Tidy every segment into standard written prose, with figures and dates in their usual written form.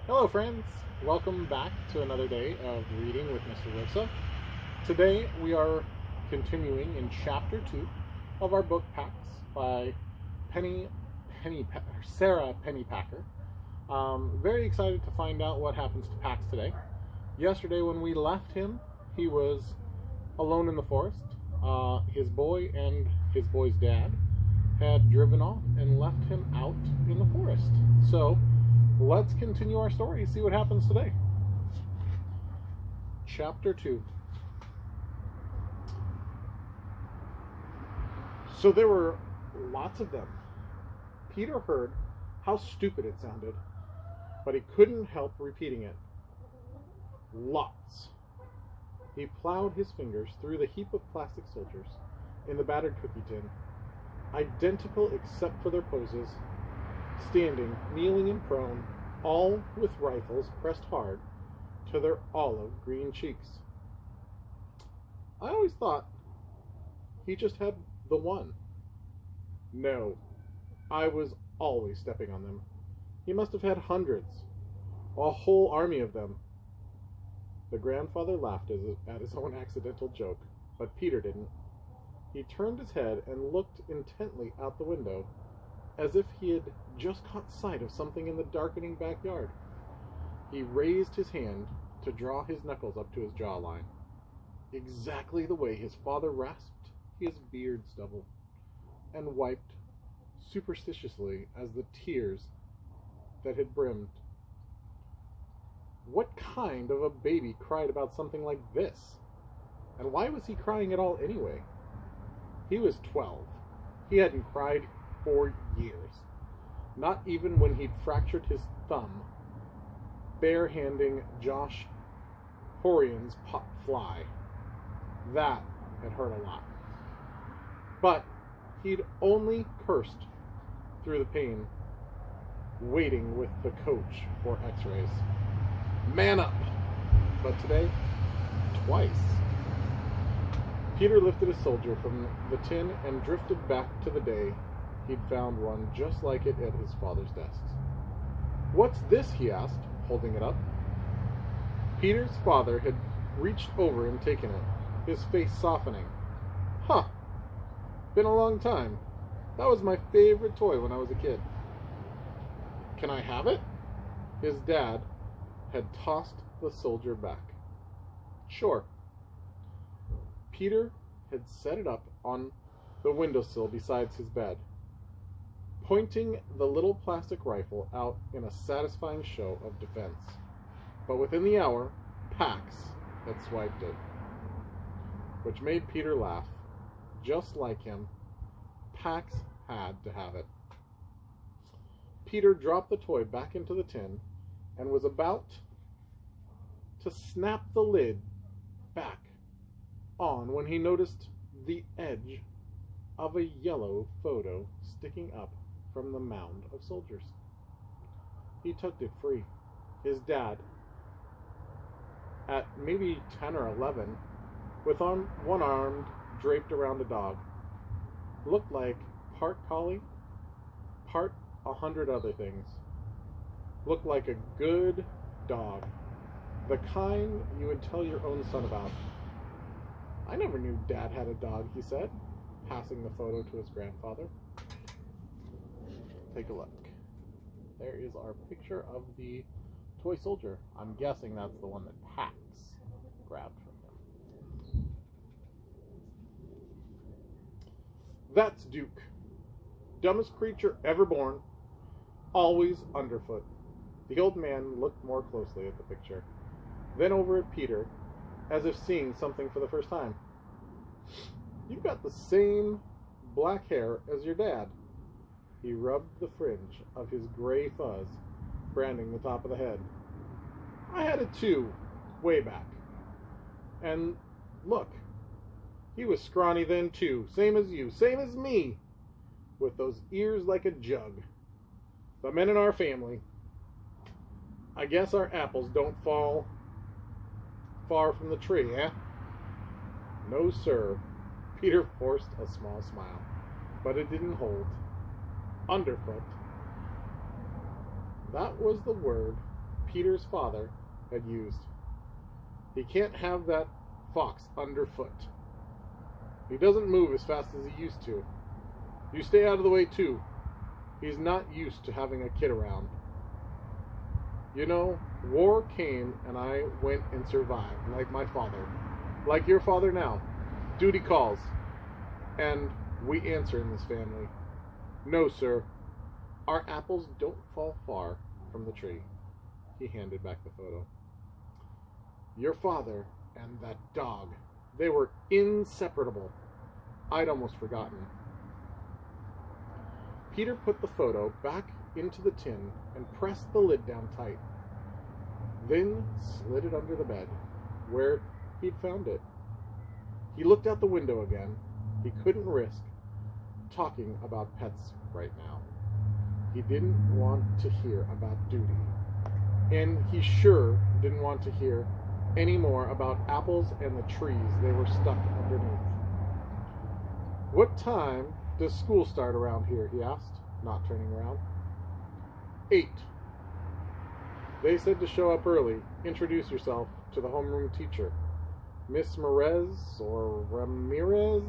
Hello, friends. Welcome back to another day of reading with Mr. Rosa. Today we are continuing in Chapter 2 of our book Pax by Sarah Pennypacker. Very excited to find out what happens to Pax today. Yesterday, when we left him, he was alone in the forest. His boy and his boy's dad had driven off and left him out in the forest. So let's continue our story, see what happens today. Chapter 2. So there were lots of them. Peter heard how stupid it sounded, but he couldn't help repeating it. Lots. He plowed his fingers through the heap of plastic soldiers in the battered cookie tin, identical except for their poses, standing, kneeling, and prone, all with rifles pressed hard to their olive green cheeks. I always thought he just had the one. No, I was always stepping on them. He must have had hundreds, a whole army of them. The grandfather laughed at his own accidental joke, but Peter didn't. He turned his head and looked intently out the window, as if he had just caught sight of something in the darkening backyard. He raised his hand to draw his knuckles up to his jawline, exactly the way his father rasped his beard stubble, and wiped superstitiously as the tears that had brimmed. What kind of a baby cried about something like this? And why was he crying at all anyway? He was 12. He hadn't cried for years. Not even when he'd fractured his thumb bare-handing Josh Horian's pop fly. That had hurt a lot. But he'd only cursed through the pain, waiting with the coach for x-rays. Man up! But today, twice. Peter lifted a soldier from the tin and drifted back to the day he'd found one just like it at his father's desk. "What's this?" he asked, holding it up. Peter's father had reached over and taken it, his face softening. "Huh. Been a long time. That was my favorite toy when I was a kid." "Can I have it?" His dad had tossed the soldier back. "Sure." Peter had set it up on the windowsill beside his bed, pointing the little plastic rifle out in a satisfying show of defense. But within the hour, Pax had swiped it, which made Peter laugh. Just like him, Pax had to have it. Peter dropped the toy back into the tin and was about to snap the lid back on when he noticed the edge of a yellow photo sticking up from the mound of soldiers. He tugged it free. His dad, at maybe 10 or 11, with one arm draped around a dog, looked like part collie, part 100 other things. Looked like a good dog, the kind you would tell your own son about. "I never knew Dad had a dog," he said, passing the photo to his grandfather. Take a look. There is our picture of the toy soldier. I'm guessing that's the one that Pax grabbed from him. "That's Duke. Dumbest creature ever born. Always underfoot." The old man looked more closely at the picture, then over at Peter, as if seeing something for the first time. "You've got the same black hair as your dad." He rubbed the fringe of his gray fuzz, branding the top of the head. "I had it too, way back. And look, he was scrawny then too, same as you, same as me, with those ears like a jug. The men in our family. I guess our apples don't fall far from the tree, eh?" "No, sir." Peter forced a small smile, but it didn't hold. Underfoot. That was the word Peter's father had used. He can't have that fox underfoot. He doesn't move as fast as he used to. You stay out of the way too. He's not used to having a kid around. You know, war came and I went and survived, like my father. Like your father now. Duty calls. And we answer in this family. No, sir. Our apples don't fall far from the tree. He handed back the photo. Your father and that dog, they were inseparable. I'd almost forgotten. Peter put the photo back into the tin and pressed the lid down tight. Then slid it under the bed, where he'd found it. He looked out the window again. He couldn't risk talking about pets right now. He didn't want to hear about duty. And he sure didn't want to hear any more about apples and the trees they were stuck underneath. What time does school start around here? He asked, not turning around. 8. They said to show up early. Introduce yourself to the homeroom teacher. Miss Merez or Ramirez?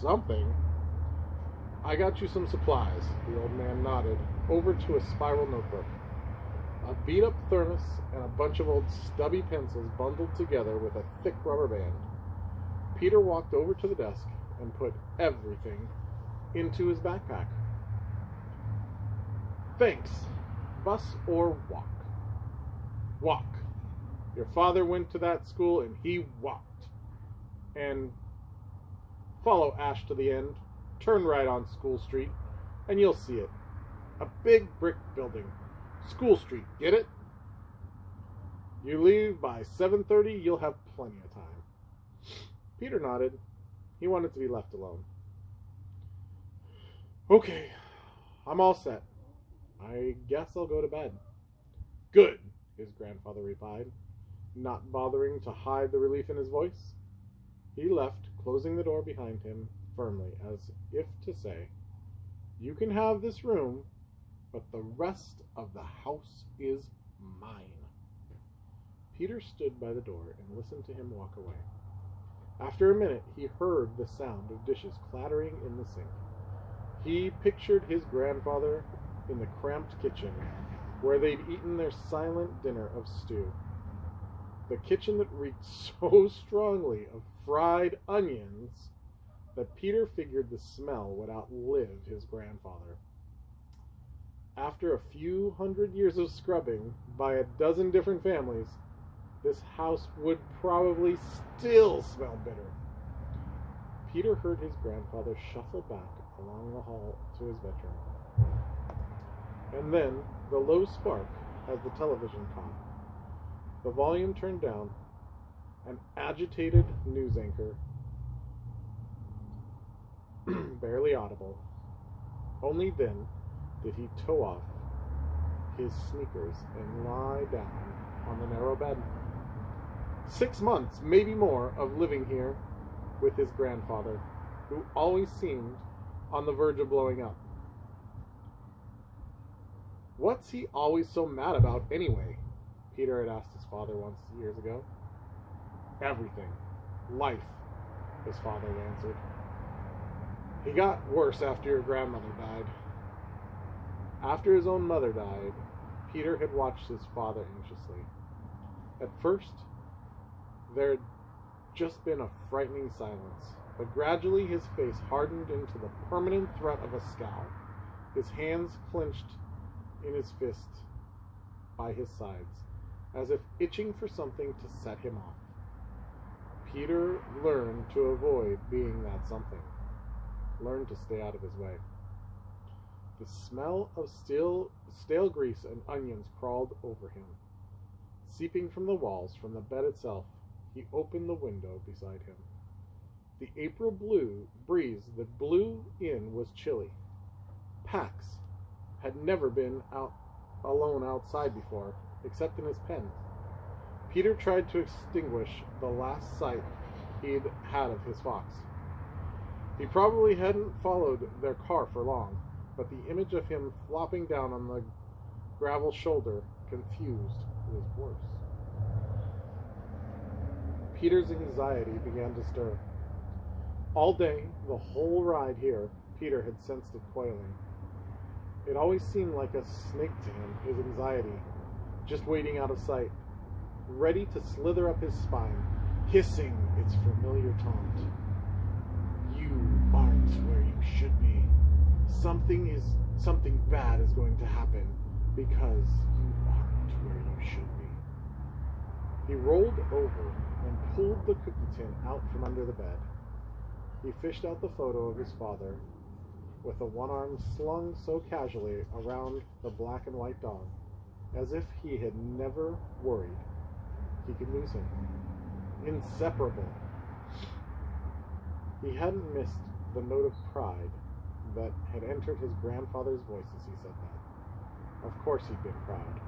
Something. I got you some supplies. The old man nodded over to a spiral notebook. A beat-up thermos and a bunch of old stubby pencils bundled together with a thick rubber band. Peter walked over to the desk and put everything into his backpack. Thanks. Bus or walk? Walk. Your father went to that school and he walked. And follow Ash to the end, turn right on School Street, and you'll see it. A big brick building. School Street, get it? You leave by 7:30, you'll have plenty of time. Peter nodded. He wanted to be left alone. Okay, I'm all set. I guess I'll go to bed. Good, his grandfather replied, not bothering to hide the relief in his voice. He left, closing the door behind him firmly, as if to say, you can have this room, but the rest of the house is mine. Peter stood by the door and listened to him walk away. After a minute, he heard the sound of dishes clattering in the sink. He pictured his grandfather in the cramped kitchen, where they'd eaten their silent dinner of stew. The kitchen that reeked so strongly of fried onions that Peter figured the smell would outlive his grandfather. After a few hundred years of scrubbing by a dozen different families, this house would probably still smell bitter. Peter heard his grandfather shuffle back along the hall to his bedroom. And then the low spark as the television caught. The volume turned down. An agitated news anchor, barely audible. Only then did he toe off his sneakers and lie down on the narrow bed. 6 months, maybe more, of living here with his grandfather, who always seemed on the verge of blowing up. What's he always so mad about anyway? Peter had asked his father once years ago. Everything. Life, his father had answered. He got worse after your grandmother died. After his own mother died, Peter had watched his father anxiously. At first, there had just been a frightening silence, but gradually his face hardened into the permanent threat of a scowl. His hands clenched in his fist by his sides, as if itching for something to set him off. Peter learned to avoid being that something, learned to stay out of his way. The smell of stale grease and onions crawled over him. Seeping from the walls, from the bed itself, he opened the window beside him. The April breeze that blew in was chilly. Pax had never been out alone outside before, except in his pen. Peter tried to extinguish the last sight he'd had of his fox. He probably hadn't followed their car for long, but the image of him flopping down on the gravel shoulder confused was worse. Peter's anxiety began to stir. All day, the whole ride here, Peter had sensed it coiling. It always seemed like a snake to him, his anxiety, just waiting out of sight, ready to slither up his spine, hissing its familiar taunt. You aren't where you should be. Something bad is going to happen because you aren't where you should be. He rolled over and pulled the cookie tin out from under the bed. He fished out the photo of his father, with the one arm slung so casually around the black and white dog, as if he had never worried he could lose him. Inseparable. He hadn't missed the note of pride that had entered his grandfather's voice as he said that. Of course he'd been proud.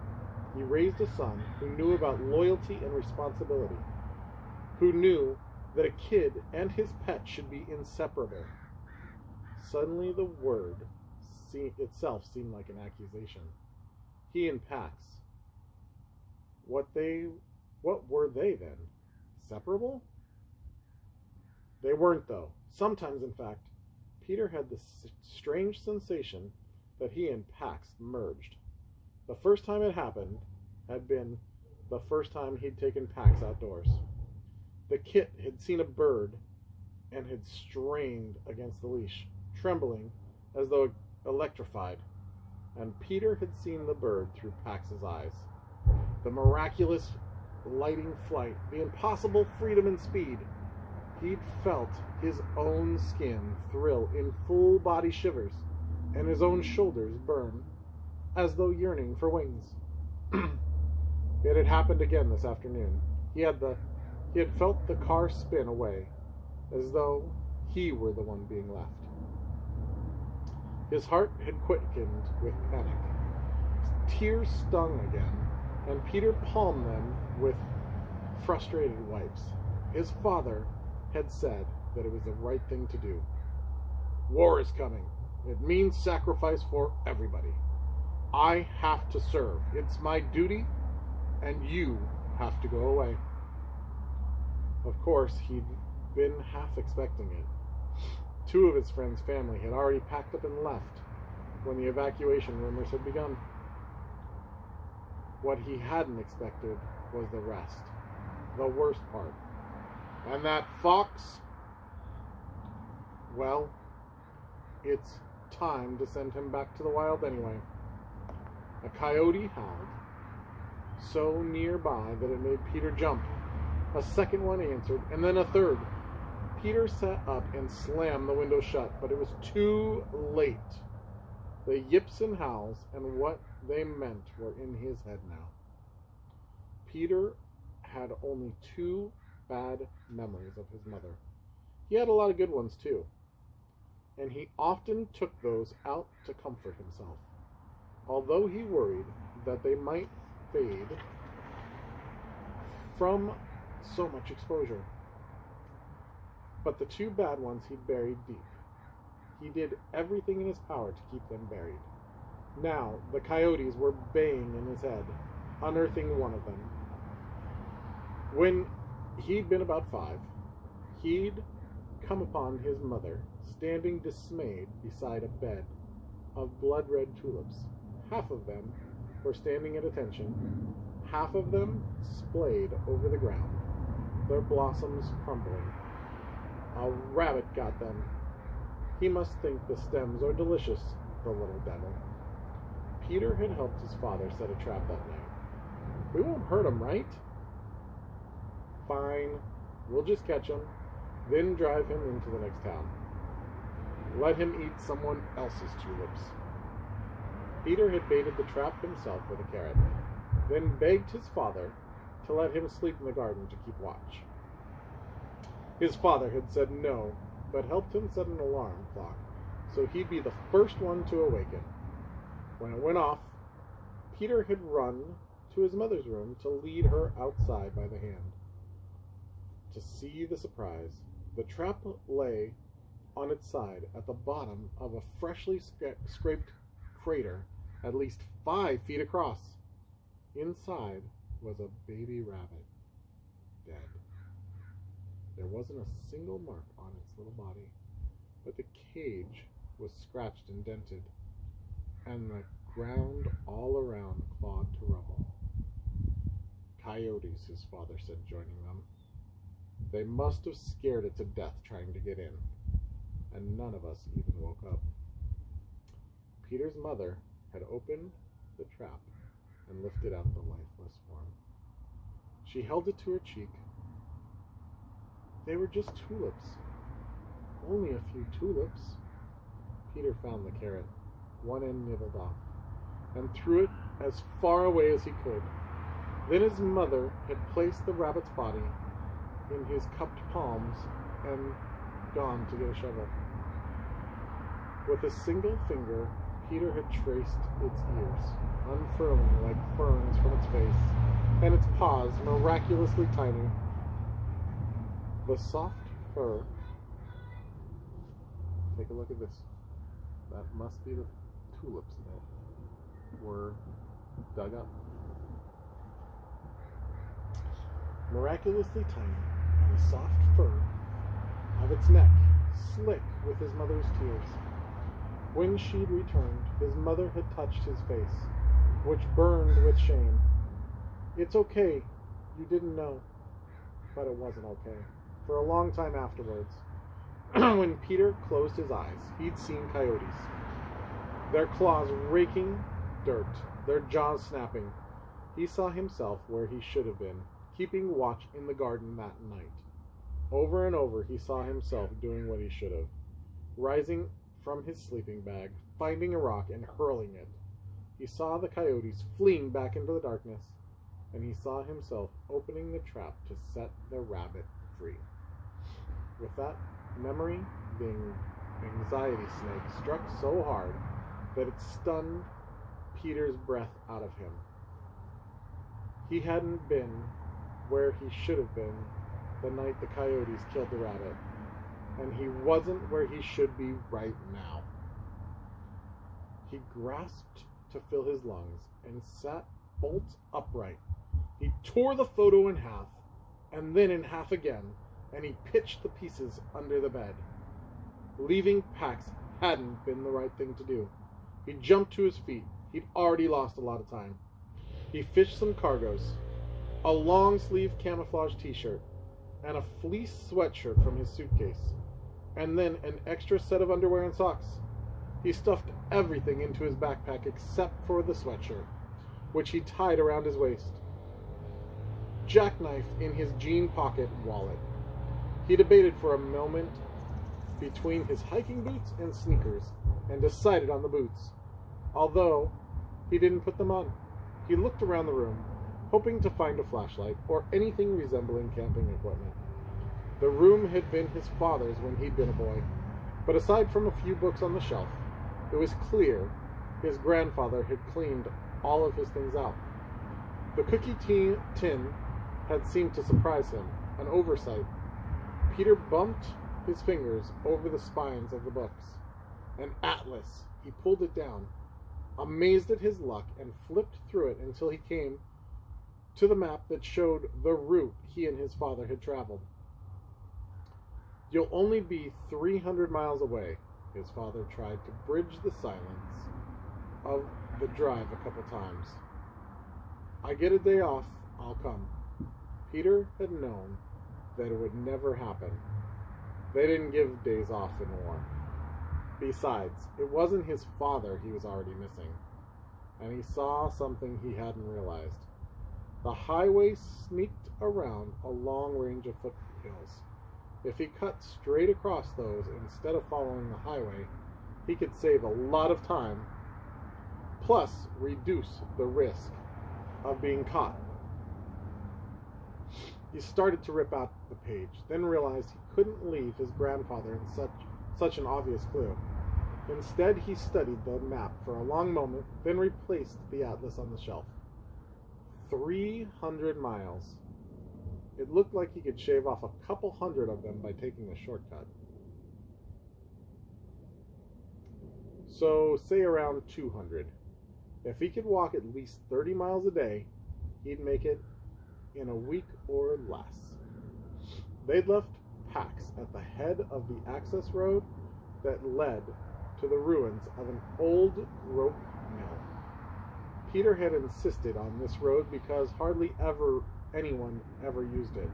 He raised a son who knew about loyalty and responsibility, who knew that a kid and his pet should be inseparable. Suddenly the word itself seemed like an accusation. He and Pax. What were they then? Separable? They weren't, though. Sometimes, in fact, Peter had the strange sensation that he and Pax merged. The first time it happened had been the first time he'd taken Pax outdoors. The kit had seen a bird and had strained against the leash, trembling as though electrified, and Peter had seen the bird through Pax's eyes. The miraculous lighting flight, the impossible freedom and speed. He'd felt his own skin thrill in full body shivers, and his own shoulders burn, as though yearning for wings. It had happened again this afternoon. He had felt the car spin away, as though he were the one being left. His heart had quickened with panic. Tears stung again, and Peter palmed them with frustrated wipes. His father had said that it was the right thing to do. War is coming. It means sacrifice for everybody. I have to serve. It's my duty, and you have to go away. Of course, he'd been half expecting it. 2 of his friend's family had already packed up and left when the evacuation rumors had begun. What he hadn't expected was the rest, the worst part. And that fox, well, it's time to send him back to the wild anyway. A coyote howled, so nearby that it made Peter jump. A second one answered, and then a third. Peter sat up and slammed the window shut, but it was too late. The yips and howls and what they meant were in his head now. Peter had only 2 bad memories of his mother. He had a lot of good ones too, and he often took those out to comfort himself, although he worried that they might fade from so much exposure. But the 2 bad ones he'd buried deep. He did everything in his power to keep them buried. Now the coyotes were baying in his head, unearthing one of them. When he'd been about 5, he'd come upon his mother standing dismayed beside a bed of blood-red tulips. Half of them were standing at attention, half of them splayed over the ground, their blossoms crumbling. A rabbit got them. He must think the stems are delicious, the little devil. Peter had helped his father set a trap that night. We won't hurt him, right? Fine. We'll just catch him, then drive him into the next town. Let him eat someone else's tulips. Peter had baited the trap himself with a carrot, then begged his father to let him sleep in the garden to keep watch. His father had said no, but helped him set an alarm clock so he'd be the first one to awaken. When it went off, Peter had run to his mother's room to lead her outside by the hand. To see the surprise, the trap lay on its side at the bottom of a freshly scraped crater at least 5 feet across. Inside was a baby rabbit, dead. There wasn't a single mark on its little body, but the cage was scratched and dented, and the ground all around clawed to rubble. Coyotes, his father said, joining them. They must have scared it to death trying to get in, and none of us even woke up. Peter's mother had opened the trap and lifted out the lifeless form. She held it to her cheek. They were just tulips. Only a few tulips. Peter found the carrot, one end nibbled off, and threw it as far away as he could. Then his mother had placed the rabbit's body in his cupped palms and gone to get a shovel. With a single finger, Peter had traced its ears, unfurling like ferns from its face, and its paws miraculously tiny. The soft fur. Take a look at this. That must be the tulips that were dug up. Miraculously tiny, and the soft fur of its neck slick with his mother's tears. When she returned, his mother had touched his face, which burned with shame. It's okay, you didn't know. But it wasn't okay. For a long time afterwards, when Peter closed his eyes, he'd seen coyotes, their claws raking dirt, their jaws snapping. He saw himself where he should have been, keeping watch in the garden that night. Over and over he saw himself doing what he should have, rising from his sleeping bag, finding a rock and hurling it. He saw the coyotes fleeing back into the darkness, and he saw himself opening the trap to set the rabbit free. With that memory, the anxiety snake struck so hard that it stunned Peter's breath out of him. He hadn't been where he should have been the night the coyotes killed the rabbit, and he wasn't where he should be right now. He grasped to fill his lungs and sat bolt upright. He tore the photo in half, and then in half again, and he pitched the pieces under the bed. Leaving Pax hadn't been the right thing to do. He jumped to his feet. He'd already lost a lot of time. He fished some cargoes, a long-sleeve camouflage t-shirt, and a fleece sweatshirt from his suitcase, and then an extra set of underwear and socks. He stuffed everything into his backpack except for the sweatshirt, which he tied around his waist. Jackknife in his jean pocket wallet. He debated for a moment between his hiking boots and sneakers, and decided on the boots, although he didn't put them on. He looked around the room, hoping to find a flashlight or anything resembling camping equipment. The room had been his father's when he'd been a boy, but aside from a few books on the shelf, it was clear his grandfather had cleaned all of his things out. The cookie tin had seemed to surprise him, an oversight. Peter bumped his fingers over the spines of the books. An atlas. He pulled it down, amazed at his luck, and flipped through it until he came to the map that showed the route he and his father had traveled. You'll only be 300 miles away. His father tried to bridge the silence of the drive a couple times. I get a day off, I'll come. Peter had known that it would never happen. They didn't give days off in war. Besides, it wasn't his father he was already missing, and he saw something he hadn't realized. The highway sneaked around a long range of foothills. If he cut straight across those instead of following the highway, he could save a lot of time, plus reduce the risk of being caught. He started to rip out the page, then realized he couldn't leave his grandfather in such an obvious clue. Instead, he studied the map for a long moment, then replaced the atlas on the shelf. 300 miles. It looked like he could shave off a couple hundred of them by taking a shortcut. So, say around 200. If he could walk at least 30 miles a day, he'd make it in a week or less. They'd left packs at the head of the access road that led to the ruins of an old rope mill. Peter had insisted on this road because hardly anyone ever used it.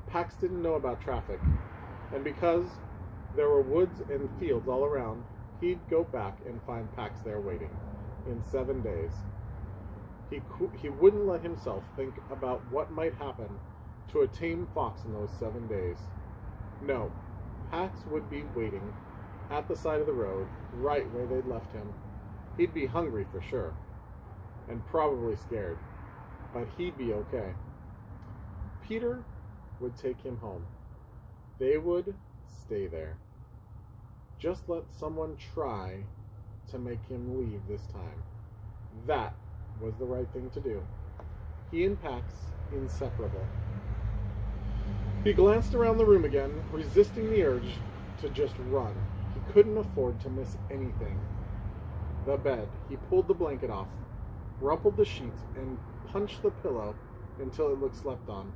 Pax didn't know about traffic, and because there were woods and fields all around, he'd go back and find Pax there waiting in 7 days. He wouldn't let himself think about what might happen to a tame fox in those 7 days. No, Pax would be waiting at the side of the road, right where they'd left him. He'd be hungry for sure, and probably scared, but he'd be okay. Peter would take him home. They would stay there. Just let someone try to make him leave this time. That was the right thing to do. He and Pax, inseparable. He glanced around the room again, resisting the urge to just run. He couldn't afford to miss anything. The bed. He pulled the blanket off, rumpled the sheets, and punched the pillow until it looked slept on.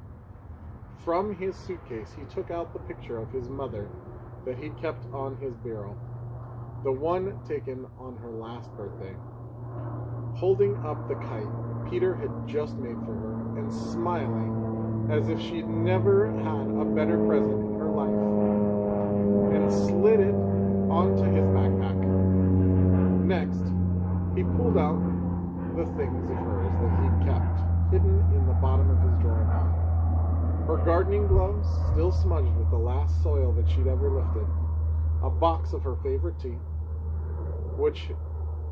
From his suitcase, he took out the picture of his mother that he'd kept on his bureau, the one taken on her last birthday. Holding up the kite Peter had just made for her and smiling as if she'd never had a better present in her life, and slid it onto his backpack. Next, he pulled out the things of hers that he'd kept hidden in the bottom of his drawer now. Her gardening gloves, still smudged with the last soil that she'd ever lifted, a box of her favorite tea, which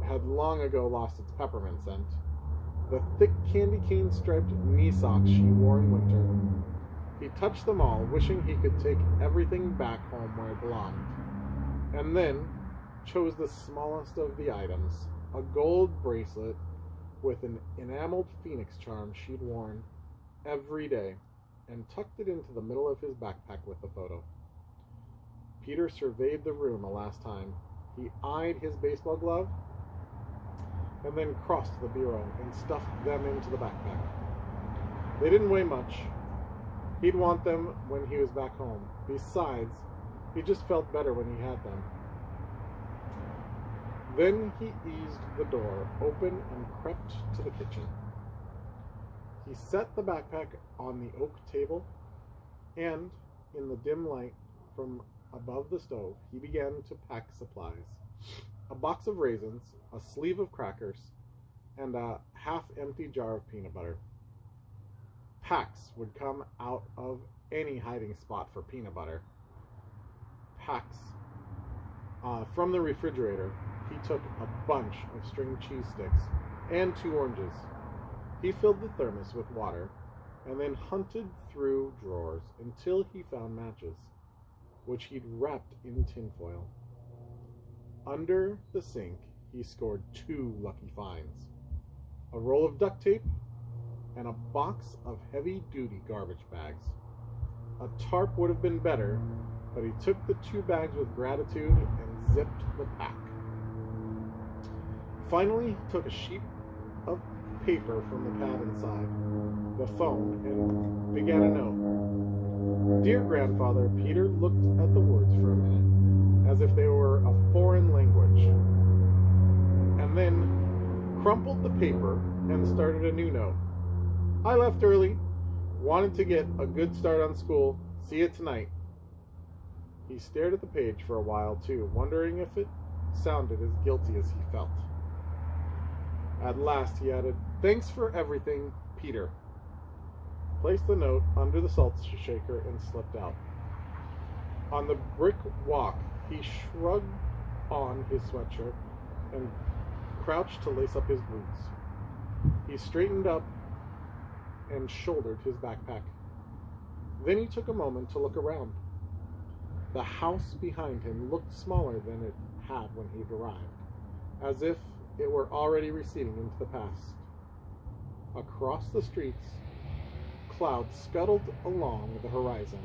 had long ago lost its peppermint scent, the thick candy cane striped knee socks she wore in winter. He touched them all, wishing he could take everything back home where it belonged, and then chose the smallest of the items, a gold bracelet with an enameled phoenix charm she'd worn every day, and tucked it into the middle of his backpack with the photo. Peter surveyed the room a last time. He eyed his baseball glove, and then crossed the bureau and stuffed them into the backpack. They didn't weigh much. He'd want them when he was back home. Besides, he just felt better when he had them. Then he eased the door open and crept to the kitchen. He set the backpack on the oak table, and in the dim light from above the stove, he began to pack supplies. A box of raisins, a sleeve of crackers, and a half-empty jar of peanut butter. Pax would come out of any hiding spot for peanut butter. Pax. From the refrigerator, he took a bunch of string cheese sticks and 2 oranges. He filled the thermos with water and then hunted through drawers until he found matches, which he'd wrapped in tinfoil. Under the sink, he scored 2 lucky finds: a roll of duct tape and a box of heavy-duty garbage bags. A tarp would have been better, but he took the 2 bags with gratitude and zipped the pack. Finally, he took a sheet of paper from the pad inside the phone and began a note. Dear Grandfather, Peter looked at the words for a minute, as if they were a foreign language, and then crumpled the paper and started a new note. I left early, wanted to get a good start on school. See you tonight. He stared at the page for a while too, wondering if it sounded as guilty as he felt. At last he added, Thanks for everything, Peter. Placed the note under the salt shaker and slipped out. On the brick walk, he shrugged on his sweatshirt and crouched to lace up his boots. He straightened up and shouldered his backpack. Then he took a moment to look around. The house behind him looked smaller than it had when he'd arrived, as if it were already receding into the past. Across the streets, clouds scuttled along the horizon,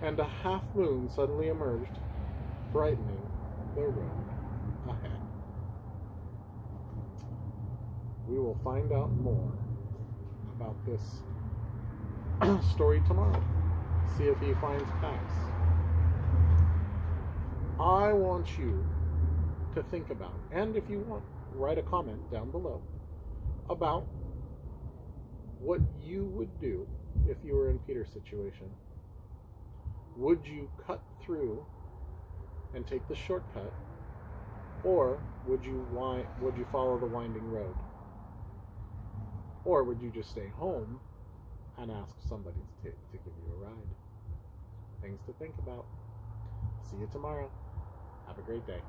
and a half-moon suddenly emerged, brightening the road ahead. We will find out more about this story tomorrow. See if he finds facts. I want you to think about, and if you want, write a comment down below about what you would do if you were in Peter's situation. Would you cut through and take the shortcut, or would you follow the winding road? Or would you just stay home and ask somebody to give you a ride? Things to think about. See you tomorrow. Have a great day.